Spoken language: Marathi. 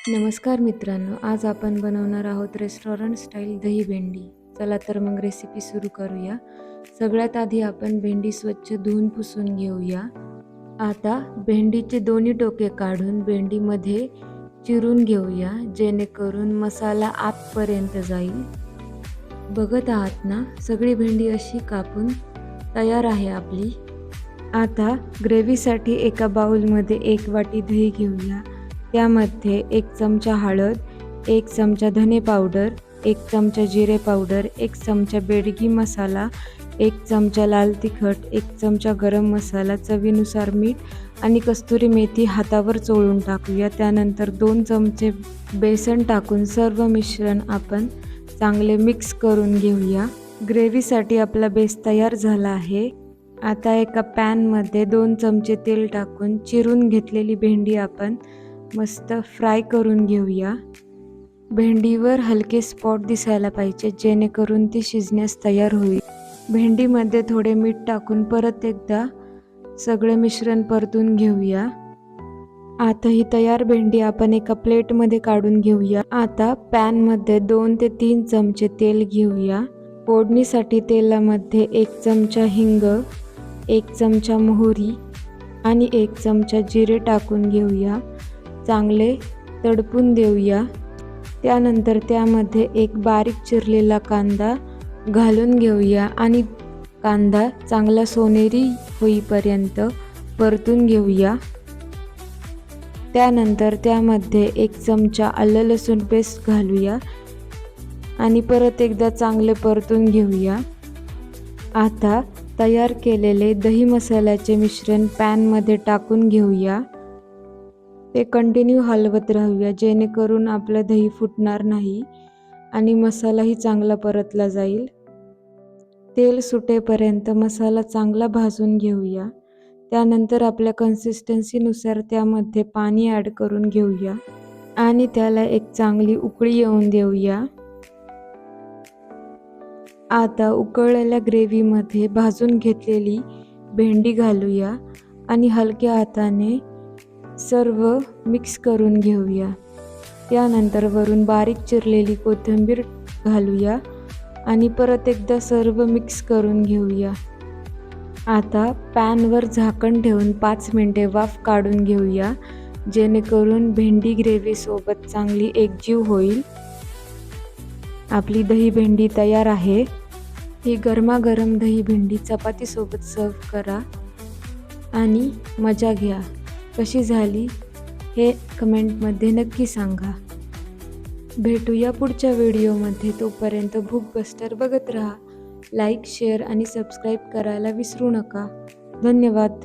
नमस्कार मित्रांनो, आज आपण बनवणार आहोत रेस्टॉरंट स्टाईल दही भेंडी. चला तर मग रेसिपी सुरू करूया. सगळ्यात आधी आपण भेंडी स्वच्छ धुवून पुसून घेऊया. आता भेंडीचे दोन्ही टोके काढून भेंडीमध्ये चिरून घेऊया, जेणेकरून मसाला आतपर्यंत जाईल. बघत आहात ना, सगळी भेंडी अशी कापून तयार आहे आपली. आता ग्रेव्हीसाठी एका बाउलमध्ये 1 वाटी दही घेऊया. त्यामध्ये 1 चमचा हळद, 1 चमचा धने पावडर, 1 चमचा जिरे पावडर, 1 चमचा बेडगी मसाला, 1 चमचा लाल तिखट, 1 चमचा गरम मसाला, चवीनुसार मीठ आणि कस्तुरी मेथी हातावर चोळून टाकूया. त्यानंतर 2 चमचे बेसन टाकून सर्व मिश्रण आपण चांगले मिक्स करून घेऊया. ग्रेव्हीसाठी आपला बेस तयार झाला आहे. आता एका पॅनमध्ये 2 चमचे तेल टाकून चिरून घेतलेली भेंडी आपण मस्त फ्राय करून घेऊया. भेंडीवर हलके स्पॉट दिसायला पाहिजे, जेणेकरून ती शिजण्यास तयार होईल. भेंडीमध्ये थोडे मीठ टाकून परत एकदा सगळे मिश्रण परतून घेऊया. आता ही तयार भेंडी आपण एका प्लेटमध्ये काढून घेऊया. आता पॅनमध्ये 2 ते 3 चमचे तेल घेऊया. फोडणीसाठी तेलामध्ये 1 चमचा हिंग, 1 चमचा मोहरी आणि 1 चमचा जिरे टाकून घेऊया. चांगले तडपून देऊया. त्यानंतर त्यामध्ये 1 बारीक चिरलेला कांदा घालून घेऊया आणि कांदा चांगला सोनेरी होईपर्यंत परतून घेऊया. त्यानंतर त्यामध्ये 1 चमचा आलं लसूण पेस्ट घालूया आणि परत एकदा चांगले परतून घेऊया. आता तयार केलेले दही मसाल्याचे मिश्रण पॅनमध्ये टाकून घेऊया. ते कंटिन्यू हलवत राहूया, जेणेकरून आपलं दही फुटणार नाही आणि मसालाही चांगला परतला जाईल. तेल सुटेपर्यंत मसाला चांगला भाजून घेऊया. त्यानंतर आपल्या कन्सिस्टन्सीनुसार त्यामध्ये पाणी ॲड करून घेऊया आणि त्याला एक चांगली उकळी येऊन देऊया. आता उकळलेल्या ग्रेव्हीमध्ये भाजून घेतलेली भेंडी घालूया आणि हलक्या हाताने सर्व मिक्स करून घेऊया. त्यानंतर वरून बारीक चिरलेली कोथिंबीर घालूया आणि परत एकदा सर्व मिक्स करून घेऊया. आता पॅनवर झाकण ठेवून 5 मिनिटे वाफ काढून घेऊया, जेणेकरून भेंडी ग्रेव्हीसोबत चांगली एकजीव होईल. आपली दही भेंडी तयार आहे. ही गरमागरम दही भेंडी चपातीसोबत सर्व करा आणि मजा घ्या. कशी झाली हे कमेंटमध्ये नक्की सांगा. भेटूया पुढच्या व्हिडिओमध्ये. तोपर्यंत भूक बस्टर बघत राहा. लाईक, शेअर आणि सबस्क्राईब करायला विसरू नका. धन्यवाद.